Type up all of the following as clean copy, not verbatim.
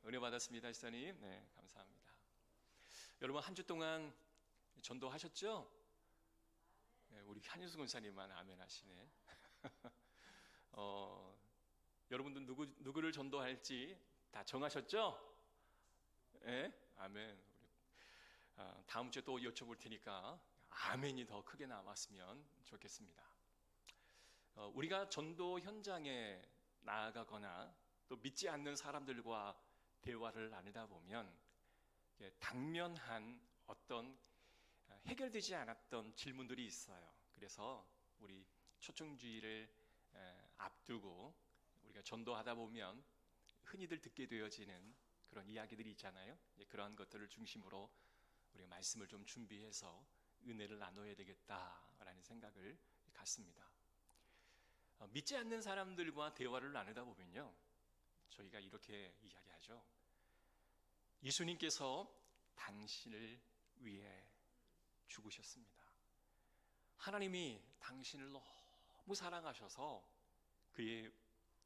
은혜 받았습니다, 시사님. 네, 감사합니다. 여러분 한 주 동안 전도하셨죠? 네, 우리 한유수 권사님만 아멘 하시네. 여러분들 누구를 전도할지 다 정하셨죠? 네, 아멘. 다음 주에 또 여쭤볼 테니까 아멘이 더 크게 남았으면 좋겠습니다. 우리가 전도 현장에 나아가거나 또 믿지 않는 사람들과 대화를 나누다 보면 당면한 어떤 해결되지 않았던 질문들이 있어요. 그래서 우리 초청주의를 앞두고 우리가 전도하다 보면 흔히들 듣게 되어지는 그런 이야기들이 있잖아요. 그러한 것들을 중심으로 우리가 말씀을 좀 준비해서 은혜를 나눠야 되겠다라는 생각을 갖습니다. 믿지 않는 사람들과 대화를 나누다 보면요, 저희가 이렇게 이야기하죠. 예수님께서 당신을 위해 죽으셨습니다. 하나님이 당신을 너무 사랑하셔서 그의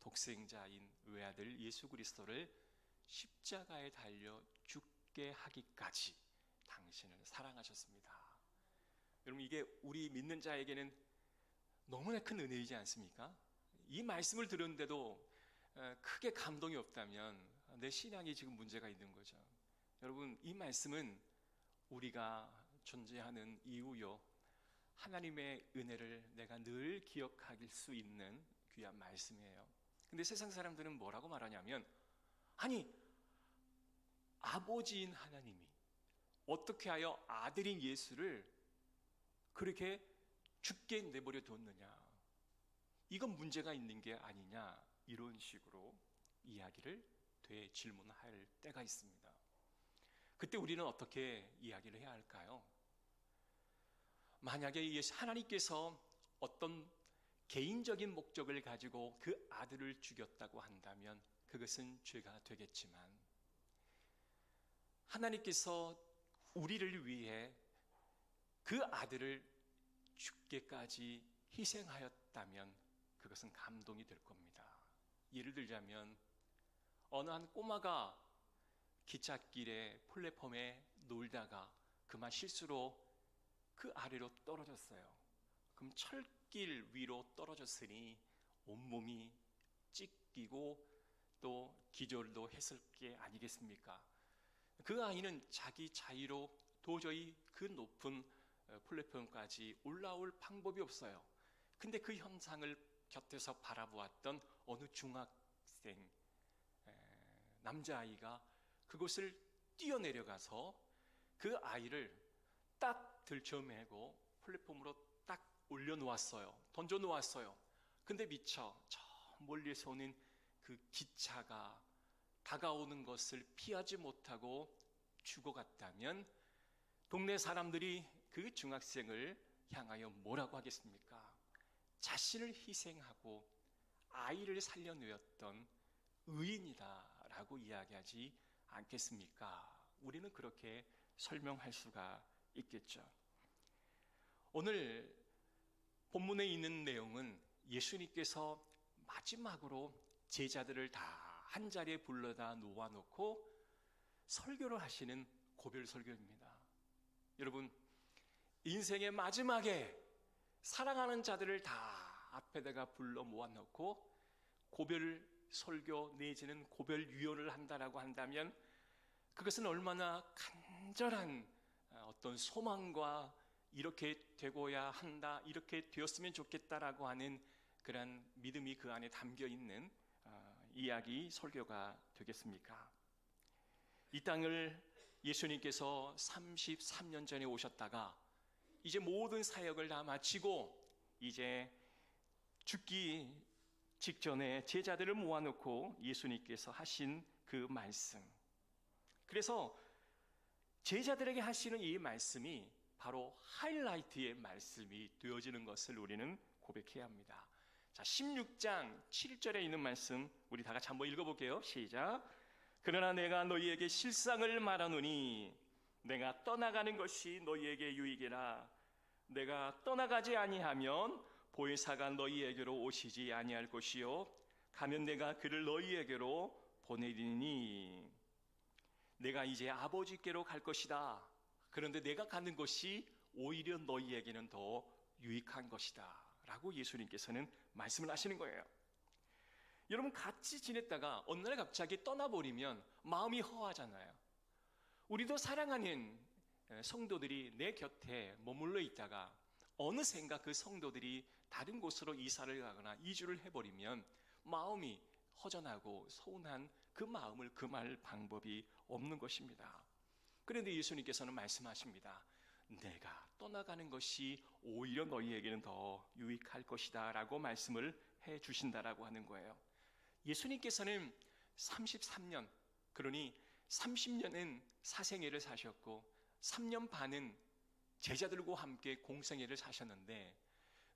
독생자인 외아들 예수 그리스도를 십자가에 달려 죽게 하기까지 당신을 사랑하셨습니다. 여러분, 이게 우리 믿는 자에게는 너무나 큰 은혜이지 않습니까? 이 말씀을 들었는데도 크게 감동이 없다면 내 신앙이 지금 문제가 있는 거죠. 여러분, 이 말씀은 우리가 존재하는 이유요, 하나님의 은혜를 내가 늘 기억할 수 있는 귀한 말씀이에요. 근데 세상 사람들은 뭐라고 말하냐면, 아니, 아버지인 하나님이 어떻게 하여 아들인 예수를 그렇게 죽게 내버려 뒀느냐, 이건 문제가 있는 게 아니냐, 이런 식으로 이야기를 되질문할 때가 있습니다. 그때 우리는 어떻게 이야기를 해야 할까요? 만약에 하나님께서 어떤 개인적인 목적을 가지고 그 아들을 죽였다고 한다면 그것은 죄가 되겠지만, 하나님께서 우리를 위해 그 아들을 죽게까지 희생하였다면 그것은 감동이 될 겁니다. 예를 들자면 어느 한 꼬마가 기찻길에 플랫폼에 놀다가 그만 실수로 그 아래로 떨어졌어요. 그럼 철길 위로 떨어졌으니 온몸이 찢기고 또 기절도 했을 게 아니겠습니까? 그 아이는 자기 자의로 도저히 그 높은 플랫폼까지 올라올 방법이 없어요. 근데 그 현상을 곁에서 바라보았던 어느 중학생 남자아이가 그곳을 뛰어내려가서 그 아이를 딱 들쳐매고 플랫폼으로 딱 올려놓았어요. 던져놓았어요. 근데 미처 저 멀리서 오는 그 기차가 다가오는 것을 피하지 못하고 죽어갔다면 동네 사람들이 그 중학생을 향하여 뭐라고 하겠습니까? 자신을 희생하고 아이를 살려내었던 의인이다라고 이야기하지 않겠습니까? 우리는 그렇게 설명할 수가 있겠죠. 오늘 본문에 있는 내용은 예수님께서 마지막으로 제자들을 다 한 자리에 불러다 놓아놓고 설교를 하시는 고별 설교입니다. 여러분, 인생의 마지막에 사랑하는 자들을 다 앞에다가 불러 모아놓고 고별 설교 내지는 고별 유언을 한다라고 한다면 그것은 얼마나 간절한 어떤 소망과 이렇게 되고야 한다, 이렇게 되었으면 좋겠다라고 하는 그런 믿음이 그 안에 담겨 있는 이야기 설교가 되겠습니까? 이 땅을 예수님께서 33년 전에 오셨다가 이제 모든 사역을 다 마치고 이제 죽기 직전에 제자들을 모아놓고 예수님께서 하신 그 말씀, 그래서 제자들에게 하시는 이 말씀이 바로 하이라이트의 말씀이 되어지는 것을 우리는 고백해야 합니다. 자, 16장 7절에 있는 말씀 우리 다 같이 한번 읽어볼게요. 시작. 그러나 내가 너희에게 실상을 말하노니 내가 떠나가는 것이 너희에게 유익이라. 내가 떠나가지 아니하면 보혜사가 너희에게로 오시지 아니할 것이요 가면 내가 그를 너희에게로 보내리니. 내가 이제 아버지께로 갈 것이다. 그런데 내가 가는 것이 오히려 너희에게는 더 유익한 것이다 라고 예수님께서는 말씀을 하시는 거예요. 여러분, 같이 지냈다가 어느 날 갑자기 떠나버리면 마음이 허하잖아요. 우리도 사랑하는 성도들이 내 곁에 머물러 있다가 어느샌가 그 성도들이 다른 곳으로 이사를 가거나 이주를 해버리면 마음이 허전하고 서운한 그 마음을 금할 방법이 없는 것입니다. 그런데 예수님께서는 말씀하십니다. 내가 떠나가는 것이 오히려 너희에게는 더 유익할 것이다 라고 말씀을 해 주신다라고 하는 거예요. 예수님께서는 33년, 그러니 30년은 사생애를 사셨고 3년 반은 제자들과 함께 공생애를 사셨는데,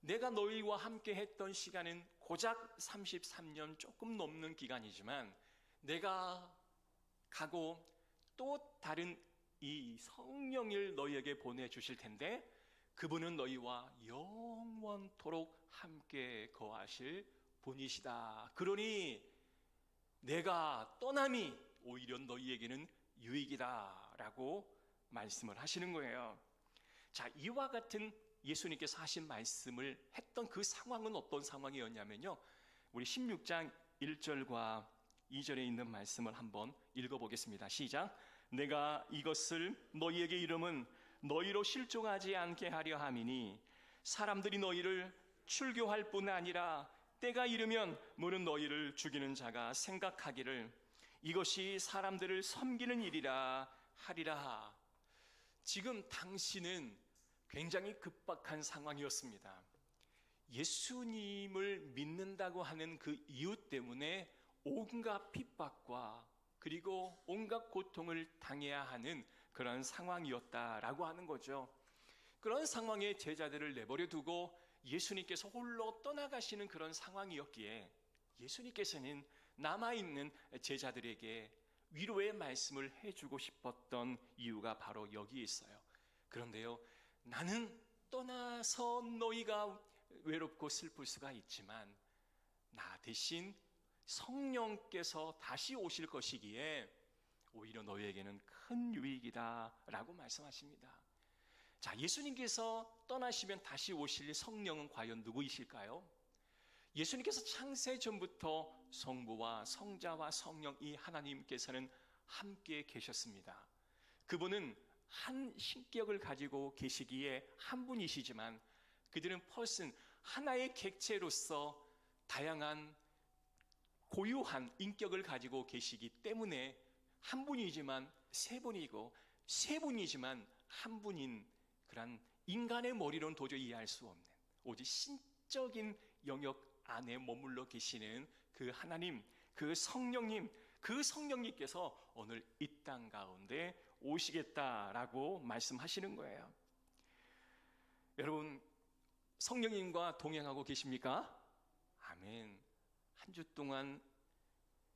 내가 너희와 함께 했던 시간은 고작 33년 조금 넘는 기간이지만 내가 가고 또 다른 이 성령을 너희에게 보내주실 텐데 그분은 너희와 영원토록 함께 거하실 분이시다. 그러니 내가 떠남이 오히려 너희에게는 유익이다 라고 말씀을 하시는 거예요. 자, 이와 같은 예수님께서 하신 말씀을 했던 그 상황은 어떤 상황이었냐면요, 우리 16장 1절과 2절에 있는 말씀을 한번 읽어보겠습니다. 시작. 내가 이것을 너희에게 이름은 너희로 실종하지 않게 하려 함이니 사람들이 너희를 출교할 뿐 아니라 때가 이르면 무는 너희를 죽이는 자가 생각하기를 이것이 사람들을 섬기는 일이라 하리라. 지금 당시는 굉장히 급박한 상황이었습니다. 예수님을 믿는다고 하는 그 이유 때문에 온갖 핍박과 그리고 온갖 고통을 당해야 하는 그런 상황이었다라고 하는 거죠. 그런 상황에 제자들을 내버려 두고 예수님께서 홀로 떠나가시는 그런 상황이었기에 예수님께서는 남아있는 제자들에게 위로의 말씀을 해주고 싶었던 이유가 바로 여기에 있어요. 그런데요, 나는 떠나서 너희가 외롭고 슬플 수가 있지만 나 대신 성령께서 다시 오실 것이기에 오히려 너희에게는 큰 유익이다 라고 말씀하십니다. 자, 예수님께서 떠나시면 다시 오실 성령은 과연 누구이실까요? 예수님께서 창세 전부터 성부와 성자와 성령 이 하나님께서는 함께 계셨습니다. 그분은 한 신격을 가지고 계시기에 한 분이시지만 그들은 퍼슨 하나의 객체로서 다양한 고유한 인격을 가지고 계시기 때문에 한 분이지만 세 분이고 세 분이지만 한 분인 그런 인간의 머리로는 도저히 이해할 수 없는 오직 신적인 영역 안에 머물러 계시는 그 하나님, 그 성령님, 그 성령님께서 오늘 이 땅 가운데 오시겠다라고 말씀하시는 거예요. 여러분, 성령님과 동행하고 계십니까? 아멘. 한 주 동안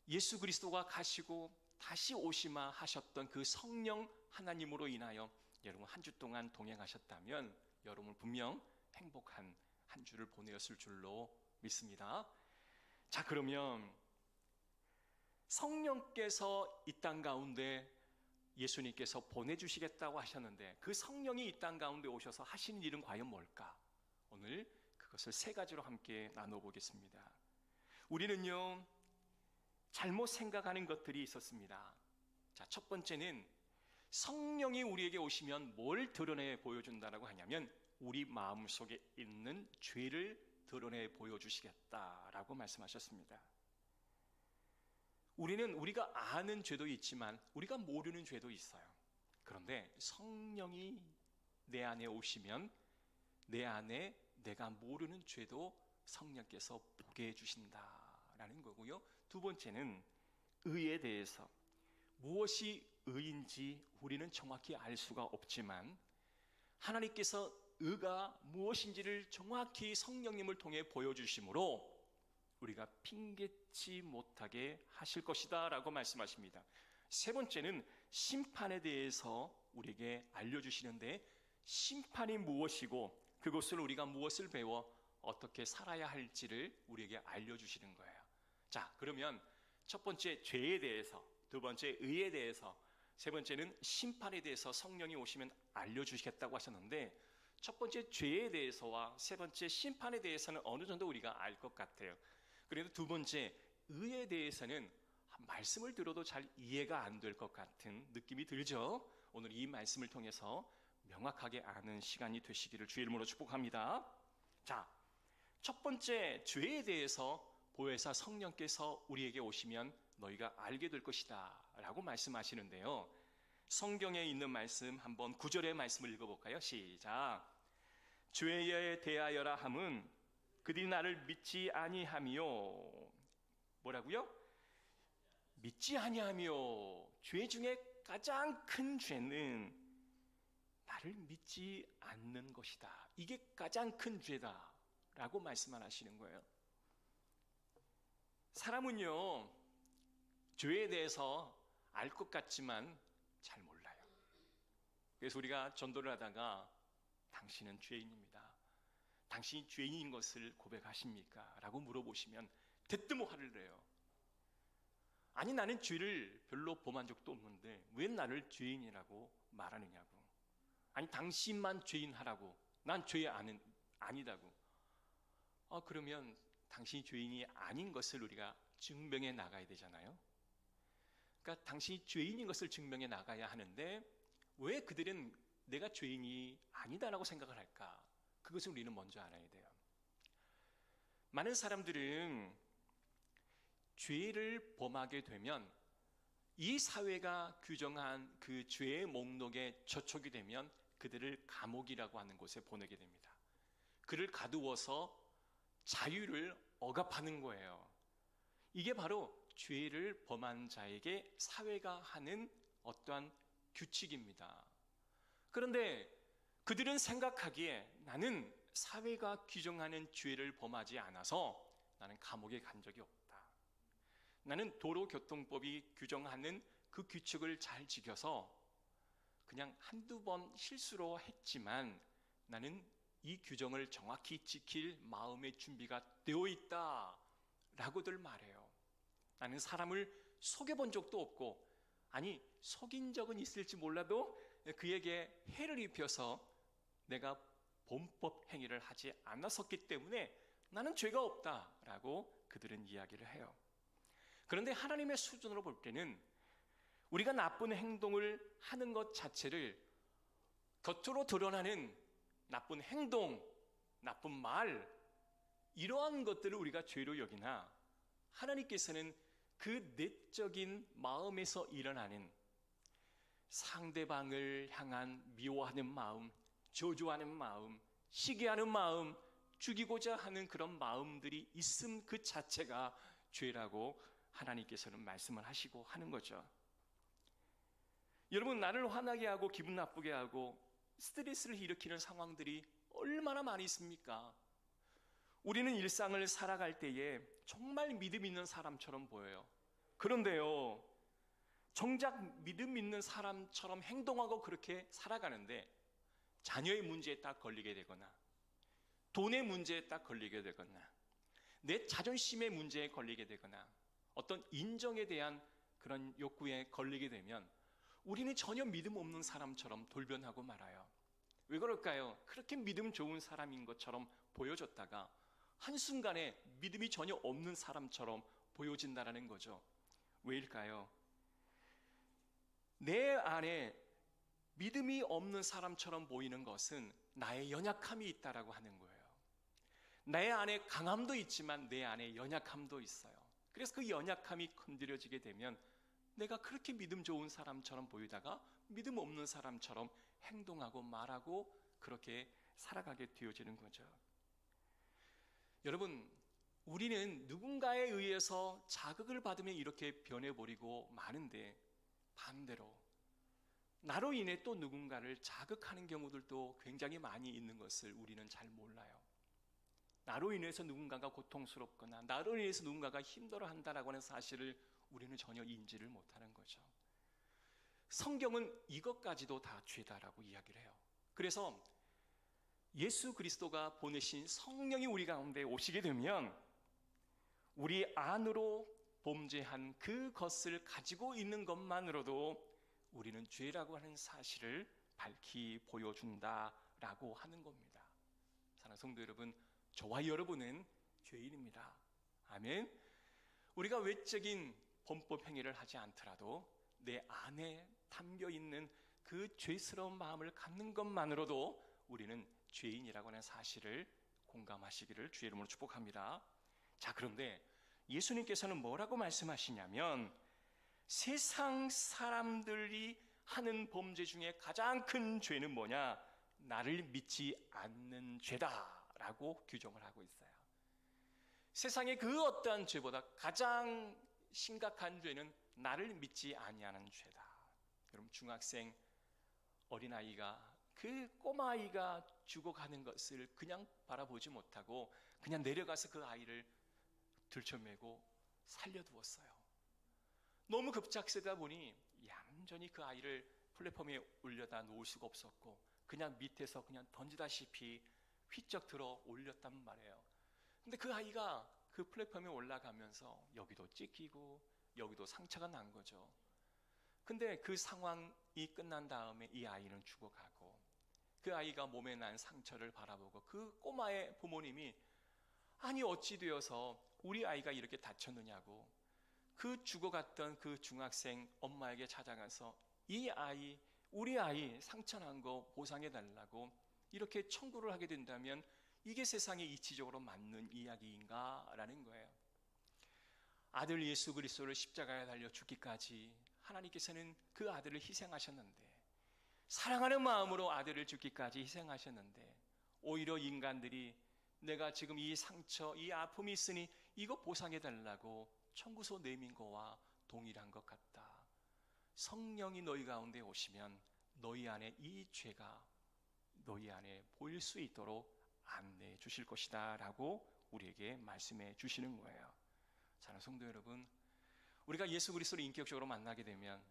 예수 그리스도가 가시고 다시 오시마 하셨던 그 성령 하나님으로 인하여 여러분 한 주 동안 동행하셨다면 여러분 분명 행복한 한 주를 보내었을 줄로 믿습니다. 자, 그러면 성령께서 이 땅 가운데 예수님께서 보내주시겠다고 하셨는데 그 성령이 이 땅 가운데 오셔서 하시는 일은 과연 뭘까? 오늘 그것을 세 가지로 함께 나눠보겠습니다. 우리는요, 잘못 생각하는 것들이 있었습니다. 자, 첫 번째는 성령이 우리에게 오시면 뭘 드러내 보여준다라고 하냐면 우리 마음속에 있는 죄를 드러내 보여주시겠다라고 말씀하셨습니다. 우리는 우리가 아는 죄도 있지만 우리가 모르는 죄도 있어요. 그런데 성령이 내 안에 오시면 내 안에 내가 모르는 죄도 성령께서 보게 해주신다라는 거고요. 두 번째는 의에 대해서 무엇이 의인지 우리는 정확히 알 수가 없지만 하나님께서 의가 무엇인지를 정확히 성령님을 통해 보여주심으로 우리가 핑계치 못하게 하실 것이다 라고 말씀하십니다. 세 번째는 심판에 대해서 우리에게 알려주시는데 심판이 무엇이고 그것을 우리가 무엇을 배워 어떻게 살아야 할지를 우리에게 알려주시는 거예요. 자, 그러면 첫 번째 죄에 대해서, 두 번째 의에 대해서, 세 번째는 심판에 대해서 성령이 오시면 알려주시겠다고 하셨는데, 첫 번째 죄에 대해서와 세 번째 심판에 대해서는 어느 정도 우리가 알 것 같아요. 그런데 두 번째 의에 대해서는 말씀을 들어도 잘 이해가 안 될 것 같은 느낌이 들죠. 오늘 이 말씀을 통해서 명확하게 아는 시간이 되시기를 주의 이름으로 축복합니다. 자, 첫 번째 죄에 대해서 보혜사 성령께서 우리에게 오시면 너희가 알게 될 것이다 라고 말씀하시는데요, 성경에 있는 말씀 한번 9절의 말씀을 읽어볼까요? 시작. 죄에 대하여라 함은 그들이 나를 믿지 아니하며, 뭐라고요? 믿지 아니하며. 죄 중에 가장 큰 죄는 나를 믿지 않는 것이다. 이게 가장 큰 죄다 라고 말씀을 하시는 거예요. 사람은요, 죄에 대해서 알 것 같지만 잘 몰라요. 그래서 우리가 전도를 하다가 당신은 죄인입니다, 당신이 죄인인 것을 고백하십니까? 라고 물어보시면 대뜸 화를 내요. 아니, 나는 죄를 별로 범한 적도 없는데 왜 나를 죄인이라고 말하느냐고. 아니, 당신만 죄인하라고, 난 죄 아니다고. 그러면 당신이 죄인이 아닌 것을 우리가 증명해 나가야 되잖아요. 그러니까 당신이 죄인인 것을 증명해 나가야 하는데 왜 그들은 내가 죄인이 아니다라고 생각을 할까? 그것을 우리는 먼저 알아야 돼요. 많은 사람들은 죄를 범하게 되면 이 사회가 규정한 그 죄의 목록에 저촉이 되면 그들을 감옥이라고 하는 곳에 보내게 됩니다. 그를 가두어서 자유를 억압하는 거예요. 이게 바로 죄를 범한 자에게 사회가 하는 어떠한 규칙입니다. 그런데 그들은 생각하기에 나는 사회가 규정하는 죄를 범하지 않아서 나는 감옥에 간 적이 없다. 나는 도로교통법이 규정하는 그 규칙을 잘 지켜서 그냥 한두 번 실수로 했지만 나는 이 규정을 정확히 지킬 마음의 준비가 되어 있다 라고들 말해요. 나는 사람을 속여본 적도 없고, 아니 속인 적은 있을지 몰라도 그에게 해를 입혀서 내가 범법 행위를 하지 않았었기 때문에 나는 죄가 없다라고 그들은 이야기를 해요. 그런데 하나님의 수준으로 볼 때는 우리가 나쁜 행동을 하는 것 자체를 겉으로 드러나는 나쁜 행동, 나쁜 말, 이러한 것들을 우리가 죄로 여기나 하나님께서는 그 내적인 마음에서 일어나는 상대방을 향한 미워하는 마음, 저주하는 마음, 시기하는 마음, 죽이고자 하는 그런 마음들이 있음 그 자체가 죄라고 하나님께서는 말씀을 하시고 하는 거죠. 여러분, 나를 화나게 하고 기분 나쁘게 하고 스트레스를 일으키는 상황들이 얼마나 많이 있습니까? 우리는 일상을 살아갈 때에 정말 믿음 있는 사람처럼 보여요. 그런데요, 정작 믿음 있는 사람처럼 행동하고 그렇게 살아가는데 자녀의 문제에 딱 걸리게 되거나 돈의 문제에 딱 걸리게 되거나 내 자존심의 문제에 걸리게 되거나 어떤 인정에 대한 그런 욕구에 걸리게 되면 우리는 전혀 믿음 없는 사람처럼 돌변하고 말아요. 왜 그럴까요? 그렇게 믿음 좋은 사람인 것처럼 보여졌다가 한순간에 믿음이 전혀 없는 사람처럼 보여진다는 거죠. 왜일까요? 내 안에 믿음이 없는 사람처럼 보이는 것은 나의 연약함이 있다라고 하는 거예요. 내 안에 강함도 있지만 내 안에 연약함도 있어요. 그래서 그 연약함이 건드려지게 되면 내가 그렇게 믿음 좋은 사람처럼 보이다가 믿음 없는 사람처럼 행동하고 말하고 그렇게 살아가게 되어지는 거죠. 여러분, 우리는 누군가에 의해서 자극을 받으면 이렇게 변해버리고 마는데 반대로 나로 인해 또 누군가를 자극하는 경우들도 굉장히 많이 있는 것을 우리는 잘 몰라요. 나로 인해서 누군가가 고통스럽거나 나로 인해서 누군가가 힘들어한다라고 하는 사실을 우리는 전혀 인지를 못하는 거죠. 성경은 이것까지도 다 죄다라고 이야기를 해요. 그래서 예수 그리스도가 보내신 성령이 우리 가운데 오시게 되면 우리 안으로 범죄한 그것을 가지고 있는 것만으로도 우리는 죄라고 하는 사실을 밝히 보여준다라고 하는 겁니다. 사랑하는 성도 여러분, 저와 여러분은 죄인입니다. 아멘. 우리가 외적인 범법 행위를 하지 않더라도 내 안에 담겨 있는 그 죄스러운 마음을 갖는 것만으로도 우리는 죄인이라고 하는 사실을 공감하시기를 주의 이름으로 축복합니다. 자, 그런데 예수님께서는 뭐라고 말씀하시냐면 세상 사람들이 하는 범죄 중에 가장 큰 죄는 뭐냐? 나를 믿지 않는 죄다라고 규정을 하고 있어요. 세상의 그 어떠한 죄보다 가장 심각한 죄는 나를 믿지 아니하는 죄다. 여러분, 중학생 어린아이가 그 꼬마아이가 죽어가는 것을 그냥 바라보지 못하고 그냥 내려가서 그 아이를 들쳐매고 살려두었어요. 너무 급작스다 보니 얌전히 그 아이를 플랫폼에 올려다 놓을 수가 없었고 그냥 밑에서 그냥 던지다시피 휘쩍 들어 올렸단 말이에요. 근데 그 아이가 그 플랫폼에 올라가면서 여기도 찢기고 여기도 상처가 난 거죠. 근데 그 상황이 끝난 다음에 이 아이는 죽어가고 그 아이가 몸에 난 상처를 바라보고 그 꼬마의 부모님이 아니 어찌 되어서 우리 아이가 이렇게 다쳤느냐고 그 죽어갔던 그 중학생 엄마에게 찾아가서 이 아이, 우리 아이 상처 난 거 보상해 달라고 이렇게 청구를 하게 된다면 이게 세상에 이치적으로 맞는 이야기인가? 라는 거예요. 아들 예수 그리스도를 십자가에 달려 죽기까지 하나님께서는 그 아들을 희생하셨는데 사랑하는 마음으로 아들을 죽기까지 희생하셨는데 오히려 인간들이 내가 지금 이 상처, 이 아픔이 있으니 이거 보상해 달라고 청구서 내민 거와 동일한 것 같다. 성령이 너희 가운데 오시면 너희 안에 이 죄가 너희 안에 보일 수 있도록 안내해 주실 것이다 라고 우리에게 말씀해 주시는 거예요. 사랑하는 성도 여러분, 우리가 예수 그리스도를 인격적으로 만나게 되면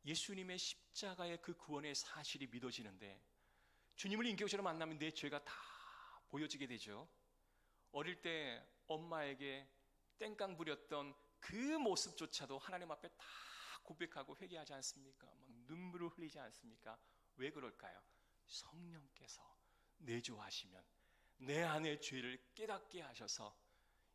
예수님의 십자가의 그 구원의 사실이 믿어지는데 주님을 인격적으로 만나면 내 죄가 다 보여지게 되죠. 어릴 때 엄마에게 땡깡 부렸던 그 모습조차도 하나님 앞에 다 고백하고 회개하지 않습니까? 막 눈물을 흘리지 않습니까? 왜 그럴까요? 성령께서 내주하시면 내 안의 죄를 깨닫게 하셔서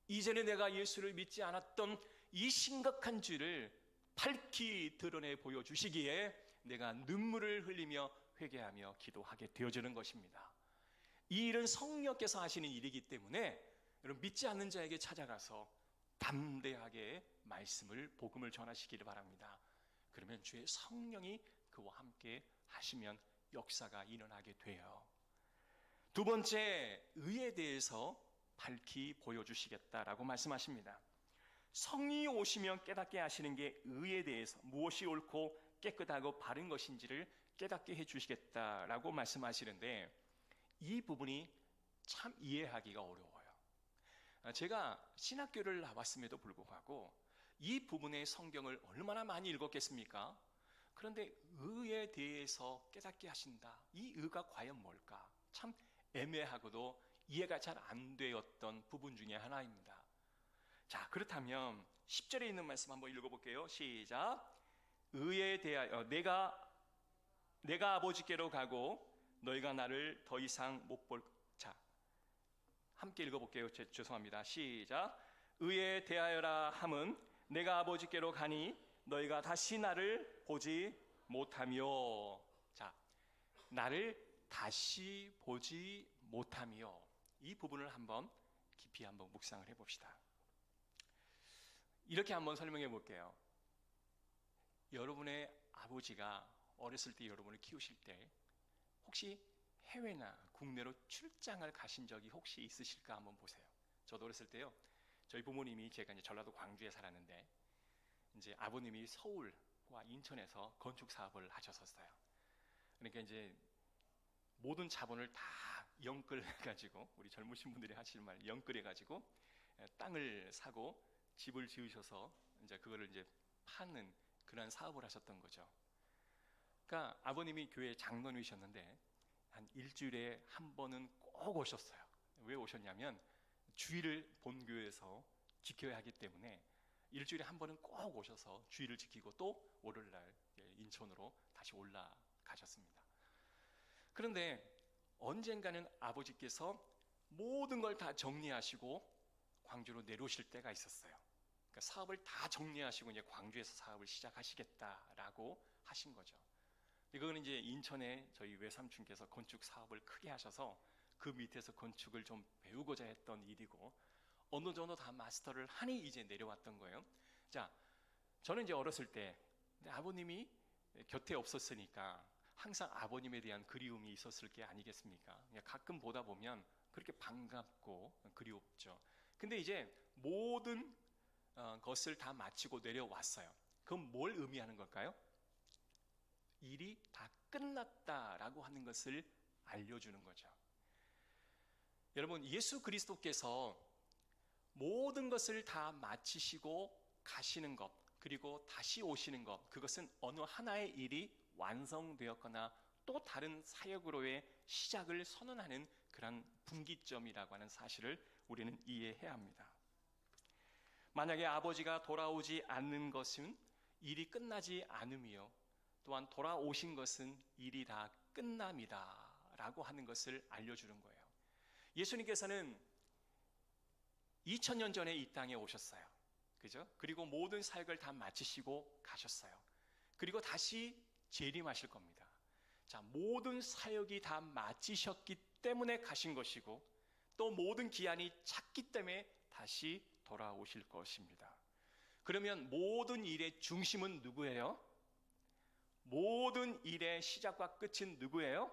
이전에 내가 예수를 믿지 않았던 이 심각한 죄를 밝히 드러내 보여주시기에 내가 눈물을 흘리며 회개하며 기도하게 되어지는 것입니다. 이 일은 성령께서 하시는 일이기 때문에 여러분 믿지 않는 자에게 찾아가서 담대하게 말씀을 복음을 전하시기를 바랍니다. 그러면 주의 성령이 그와 함께 하시면 역사가 일어나게 돼요. 두 번째, 의에 대해서 밝히 보여주시겠다라고 말씀하십니다. 성이 오시면 깨닫게 하시는 게 의에 대해서 무엇이 옳고 깨끗하고 바른 것인지를 깨닫게 해주시겠다라고 말씀하시는데 이 부분이 참 이해하기가 어려워요. 제가 신학교를 나왔음에도 불구하고 이 부분의 성경을 얼마나 많이 읽었겠습니까? 그런데 의에 대해서 깨닫게 하신다. 이 의가 과연 뭘까? 참 애매하고도 이해가 잘 안 되었던 부분 중에 하나입니다. 자, 그렇다면 10절에 있는 말씀 한번 읽어볼게요. 시작. 의에 대하여 내가 아버지께로 가고 너희가 나를 더 이상 못 볼. 자, 함께 읽어볼게요. 죄송합니다. 시작. 의에 대하여라 함은 내가 아버지께로 가니 너희가 다시 나를 보지 못하며. 자, 나를 다시 보지 못하며. 이 부분을 한번 깊이 한번 묵상을 해봅시다. 이렇게 한번 설명해 볼게요. 여러분의 아버지가 어렸을 때 여러분을 키우실 때 혹시 해외나 국내로 출장을 가신 적이 혹시 있으실까 한번 보세요. 저도 어렸을 때요. 저희 부모님이 제가 이제 전라도 광주에 살았는데 이제 아버님이 서울과 인천에서 건축 사업을 하셨었어요. 그러니까 이제 모든 자본을 다 영끌해가지고 우리 젊으신 분들이 하시는 말 영끌해가지고 땅을 사고 집을 지으셔서 이제 그거를 이제 파는 그런 사업을 하셨던 거죠. 그러니까 아버님이 교회 장로님이셨는데 한 일주일에 한 번은 꼭 오셨어요. 왜 오셨냐면 주일을 본교에서 지켜야 하기 때문에 일주일에 한 번은 꼭 오셔서 주일을 지키고 또 월요일 날 인천으로 다시 올라가셨습니다. 그런데 언젠가는 아버지께서 모든 걸 다 정리하시고 광주로 내려오실 때가 있었어요. 그러니까 사업을 다 정리하시고 이제 광주에서 사업을 시작하시겠다라고 하신 거죠. 이거는 이제 인천에 저희 외삼촌께서 건축 사업을 크게 하셔서 그 밑에서 건축을 좀 배우고자 했던 일이고 어느 정도 다 마스터를 하니 이제 내려왔던 거예요. 자, 저는 이제 어렸을 때 아버님이 곁에 없었으니까 항상 아버님에 대한 그리움이 있었을 게 아니겠습니까? 가끔 보다 보면 그렇게 반갑고 그리웠죠. 근데 이제 모든 것을 다 마치고 내려왔어요. 그럼 뭘 의미하는 걸까요? 일이 다 끝났다라고 하는 것을 알려주는 거죠. 여러분, 예수 그리스도께서 모든 것을 다 마치시고 가시는 것, 그리고 다시 오시는 것, 그것은 어느 하나의 일이 완성되었거나 또 다른 사역으로의 시작을 선언하는 그런 분기점이라고 하는 사실을 우리는 이해해야 합니다. 만약에 아버지가 돌아오지 않는 것은 일이 끝나지 않음이요, 또한 돌아오신 것은 일이 다 끝남이다 라고 하는 것을 알려주는 거예요. 예수님께서는 2000년 전에 이 땅에 오셨어요. 그죠? 그리고 모든 사역을 다 마치시고 가셨어요. 그리고 다시 재림하실 겁니다. 자, 모든 사역이 다 마치셨기 때문에 가신 것이고 또 모든 기한이 찼기 때문에 다시 돌아오실 것입니다. 그러면 모든 일의 중심은 누구예요? 모든 일의 시작과 끝은 누구예요?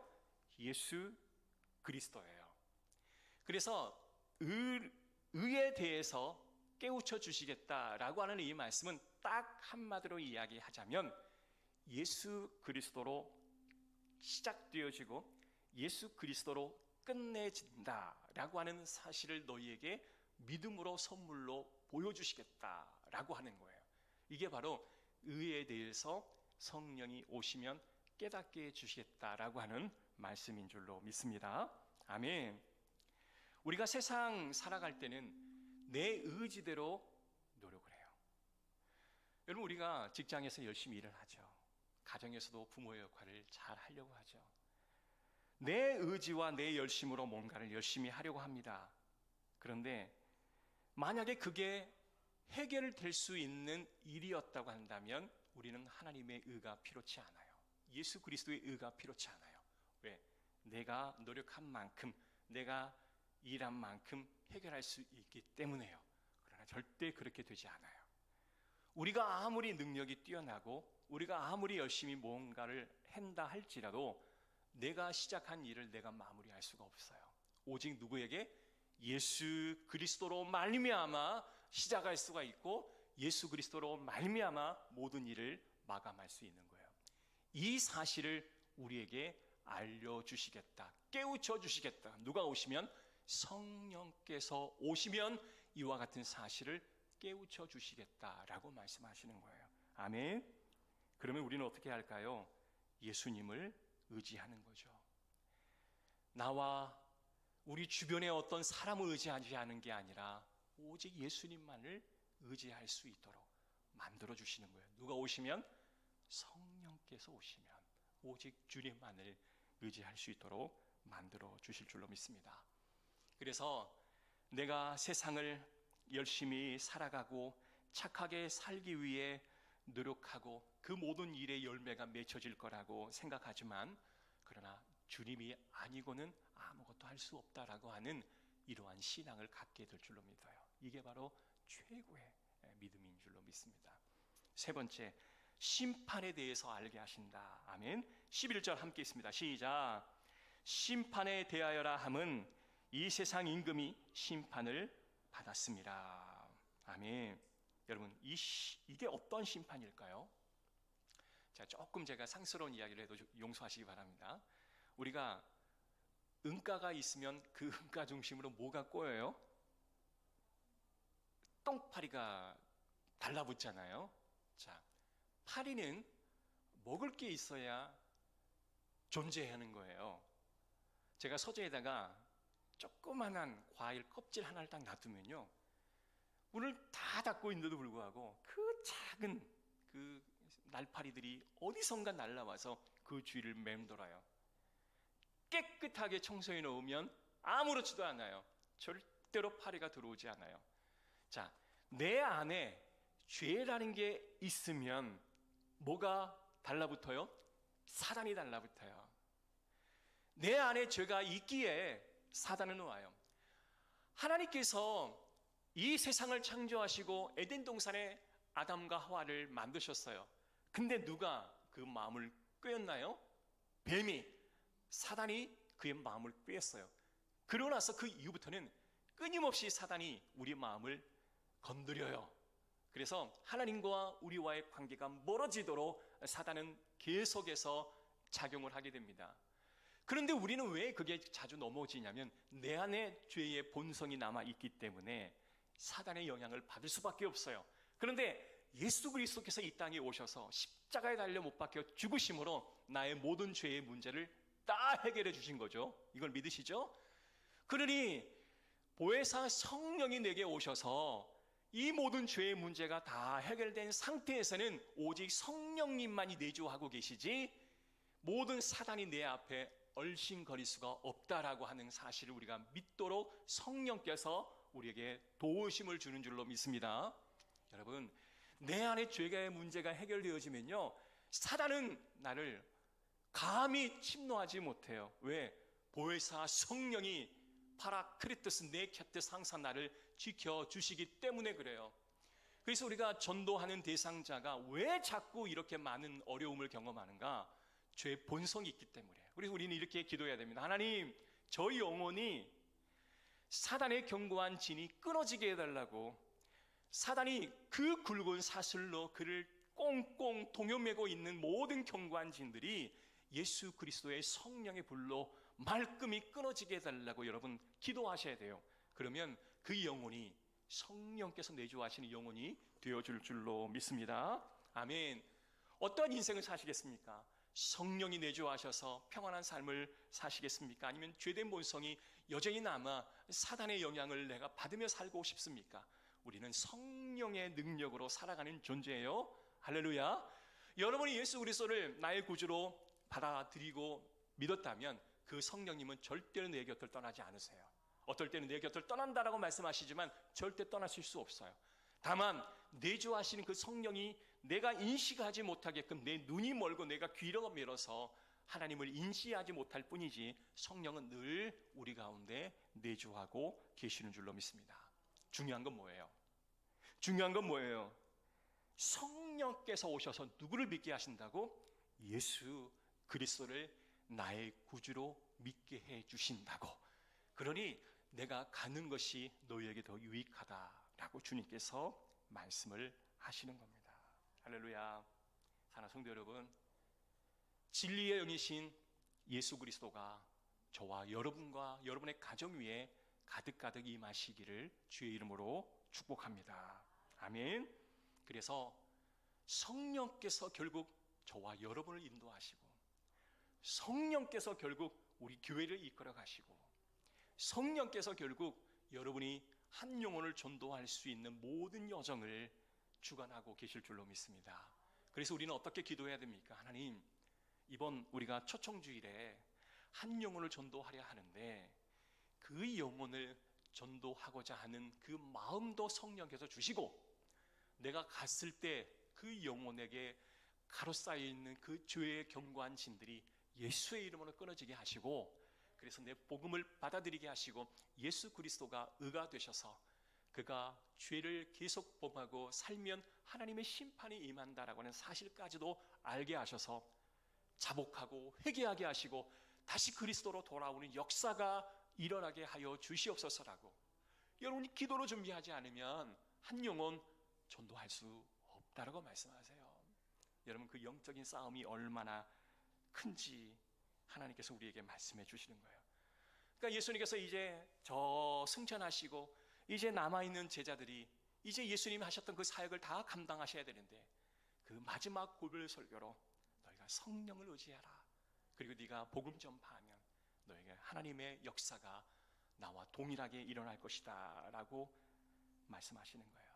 예수 그리스도예요. 그래서 의에 대해서 깨우쳐 주시겠다라고 하는 이 말씀은 딱 한마디로 이야기하자면 예수 그리스도로 시작되어지고 예수 그리스도로 끝내진다라고 하는 사실을 너희에게 믿음으로 선물로 보여주시겠다라고 하는 거예요. 이게 바로 의에 대해서 성령이 오시면 깨닫게 해주시겠다라고 하는 말씀인 줄로 믿습니다. 아멘. 우리가 세상 살아갈 때는 내 의지대로 노력을 해요. 여러분, 우리가 직장에서 열심히 일을 하죠. 가정에서도 부모의 역할을 잘 하려고 하죠. 내 의지와 내 열심으로 뭔가를 열심히 하려고 합니다. 그런데 만약에 그게 해결될 수 있는 일이었다고 한다면 우리는 하나님의 의가 필요치 않아요. 예수 그리스도의 의가 필요치 않아요. 왜? 내가 노력한 만큼, 내가 일한 만큼 해결할 수 있기 때문에요. 그러나 절대 그렇게 되지 않아요. 우리가 아무리 능력이 뛰어나고 우리가 아무리 열심히 뭔가를 한다 할지라도 내가 시작한 일을 내가 마무리할 수가 없어요. 오직 누구에게? 예수 그리스도로 말미암아 시작할 수가 있고 예수 그리스도로 말미암아 모든 일을 마감할 수 있는 거예요. 이 사실을 우리에게 알려주시겠다, 깨우쳐 주시겠다. 누가 오시면? 성령께서 오시면 이와 같은 사실을 깨우쳐 주시겠다라고 말씀하시는 거예요. 아멘. 그러면 우리는 어떻게 할까요? 예수님을 의지하는 거죠. 나와 우리 주변의 어떤 사람을 의지하지 않은 게 아니라 오직 예수님만을 의지할 수 있도록 만들어 주시는 거예요. 누가 오시면? 성령께서 오시면 오직 주님만을 의지할 수 있도록 만들어 주실 줄로 믿습니다. 그래서 내가 세상을 열심히 살아가고 착하게 살기 위해 노력하고 그 모든 일의 열매가 맺혀질 거라고 생각하지만 그러나 주님이 아니고는 아무것도 할 수 없다라고 하는 이러한 신앙을 갖게 될 줄로 믿어요. 이게 바로 최고의 믿음인 줄로 믿습니다. 세 번째, 심판에 대해서 알게 하신다. 아멘. 11절 함께 있습니다. 시작. 심판에 대하여라 함은 이 세상 임금이 심판을 받았습니다. 아멘. 여러분, 이게 어떤 심판일까요? 자, 조금 제가 상스러운 이야기를 해도 용서하시기 바랍니다. 우리가 은가가 있으면 그 은가 중심으로 뭐가 꼬여요? 똥파리가 달라붙잖아요. 자, 파리는 먹을 게 있어야 존재하는 거예요. 제가 서재에다가 조그만한 과일 껍질 하나를 딱 놔두면요, 문을 다 닫고 있는데도 불구하고 그 작은 그 날파리들이 어디선가 날라와서 그 주위를 맴돌아요. 깨끗하게 청소해 놓으면 아무렇지도 않아요. 절대로 파리가 들어오지 않아요. 자, 내 안에 죄라는 게 있으면 뭐가 달라붙어요? 사단이 달라붙어요. 내 안에 죄가 있기에 사단은 와요. 하나님께서 이 세상을 창조하시고 에덴 동산에 아담과 하와를 만드셨어요. 근데 누가 그 마음을 꿰었나요? 뱀이, 사단이 그의 마음을 꿰었어요. 그러고 나서 그 이후부터는 끊임없이 사단이 우리 마음을 건드려요. 그래서 하나님과 우리와의 관계가 멀어지도록 사단은 계속해서 작용을 하게 됩니다. 그런데 우리는 왜 그게 자주 넘어지냐면 내 안에 죄의 본성이 남아있기 때문에 사단의 영향을 받을 수밖에 없어요. 그런데 예수 그리스도께서 이 땅에 오셔서 십자가에 달려 못 박혀 죽으심으로 나의 모든 죄의 문제를 다 해결해 주신 거죠. 이걸 믿으시죠? 그러니 보혜사 성령이 내게 오셔서 이 모든 죄의 문제가 다 해결된 상태에서는 오직 성령님만이 내주하고 계시지 모든 사단이 내 앞에 얼씬거릴 수가 없다라고 하는 사실을 우리가 믿도록 성령께서 우리에게 도우심을 주는 줄로 믿습니다. 여러분, 내 안에 죄의 문제가 해결되어지면요, 사단은 나를 감히 침노하지 못해요. 왜? 보혜사 성령이 파라크리토스 내 곁에서 항상 나를 지켜주시기 때문에 그래요. 그래서 우리가 전도하는 대상자가 왜 자꾸 이렇게 많은 어려움을 경험하는가? 죄의 본성이 있기 때문에. 그래서 우리는 이렇게 기도해야 됩니다. 하나님, 저희 영혼이 사단의 견고한 진이 끊어지게 해달라고. 사단이 그 굵은 사슬로 그를 꽁꽁 동여매고 있는 모든 견고한 진들이 예수 그리스도의 성령의 불로 말끔히 끊어지게 해달라고 여러분 기도하셔야 돼요. 그러면 그 영혼이 성령께서 내주하시는 영혼이 되어줄 줄로 믿습니다. 아멘. 어떠한 인생을 사시겠습니까? 성령이 내주하셔서 평안한 삶을 사시겠습니까? 아니면 죄된 본성이 여전히 남아 사단의 영향을 내가 받으며 살고 싶습니까? 우리는 성령의 능력으로 살아가는 존재예요. 할렐루야. 여러분이 예수 그리스도를 나의 구주로 받아들이고 믿었다면 그 성령님은 절대로 내 곁을 떠나지 않으세요. 어떨 때는 내 곁을 떠난다라고 말씀하시지만 절대 떠나실 수 없어요. 다만 내주하시는 그 성령이 내가 인식하지 못하게끔 내 눈이 멀고 내가 귀를 밀어서 하나님을 인지하지 못할 뿐이지 성령은 늘 우리 가운데 내주하고 계시는 줄로 믿습니다. 중요한 건 뭐예요? 중요한 건 뭐예요? 성령께서 오셔서 누구를 믿게 하신다고? 예수 그리스도를 나의 구주로 믿게 해 주신다고. 그러니 내가 가는 것이 너희에게 더 유익하다라고 주님께서 말씀을 하시는 겁니다. 할렐루야. 사랑하는 성도 여러분, 진리의 영이신 예수 그리스도가 저와 여러분과 여러분의 가정 위에 가득가득 임하시기를 주의 이름으로 축복합니다. 아멘. 그래서 성령께서 결국 저와 여러분을 인도하시고, 성령께서 결국 우리 교회를 이끌어 가시고, 성령께서 결국 여러분이 한 영혼을 전도할 수 있는 모든 여정을 주관하고 계실 줄로 믿습니다. 그래서 우리는 어떻게 기도해야 됩니까? 하나님, 이번 우리가 초청주일에 한 영혼을 전도하려 하는데 그 영혼을 전도하고자 하는 그 마음도 성령께서 주시고, 내가 갔을 때 그 영혼에게 가로싸여 있는 그 죄의 견고한 진들이 예수의 이름으로 끊어지게 하시고, 그래서 내 복음을 받아들이게 하시고 예수 그리스도가 의가 되셔서 그가 죄를 계속 범하고 살면 하나님의 심판이 임한다라고 하는 사실까지도 알게 하셔서 자복하고 회개하게 하시고 다시 그리스도로 돌아오는 역사가 일어나게 하여 주시옵소서라고. 여러분이 기도로 준비하지 않으면 한 영혼 전도할 수 없다라고 말씀하세요. 여러분, 그 영적인 싸움이 얼마나 큰지 하나님께서 우리에게 말씀해 주시는 거예요. 그러니까 예수님께서 이제 저 승천하시고 이제 남아있는 제자들이 이제 예수님이 하셨던 그 사역을 다 감당하셔야 되는데, 그 마지막 고별 설교로 너희가 성령을 의지하라, 그리고 네가 복음 전파하면 너에게 하나님의 역사가 나와 동일하게 일어날 것이다 라고 말씀하시는 거예요.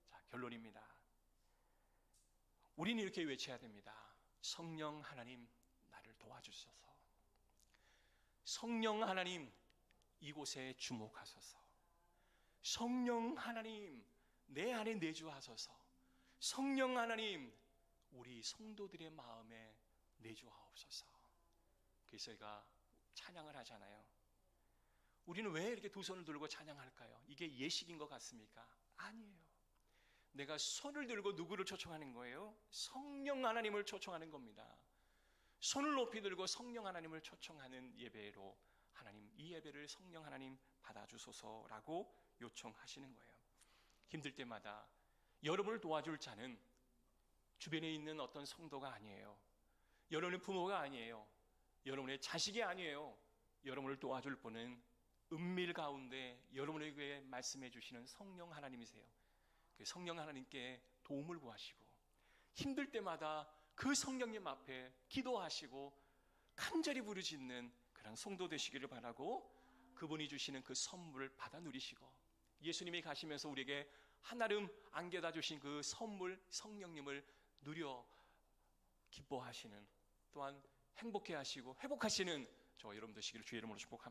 자, 결론입니다. 우리는 이렇게 외쳐야 됩니다. 성령 하나님, 나를 도와주소서. 성령 하나님, 이곳에 주목하소서. 성령 하나님, 내 안에 내주하소서. 성령 하나님, 우리 성도들의 마음에 내주하옵소서. 그래서 저희가 찬양을 하잖아요. 우리는 왜 이렇게 두 손을 들고 찬양할까요? 이게 예식인 것 같습니까? 아니에요. 내가 손을 들고 누구를 초청하는 거예요? 성령 하나님을 초청하는 겁니다. 손을 높이 들고 성령 하나님을 초청하는 예배로 하나님, 이 예배를 성령 하나님 받아주소서라고 요청하시는 거예요. 힘들 때마다 여러분을 도와줄 자는 주변에 있는 어떤 성도가 아니에요. 여러분의 부모가 아니에요. 여러분의 자식이 아니에요. 여러분을 도와줄 분은 은밀 가운데 여러분에게 말씀해 주시는 성령 하나님이세요. 그 성령 하나님께 도움을 구하시고 힘들 때마다 그 성령님 앞에 기도하시고 간절히 부르짖는 그런 성도 되시기를 바라고, 그분이 주시는 그 선물을 받아 누리시고 예수님이 가시면서 우리에게 한아름 안겨다 주신 그 선물 성령님을 누려 기뻐하시는, 또한 행복해 하시고 회복하시는 저 여러분 되시기를 주의 이름으로 축복합니다.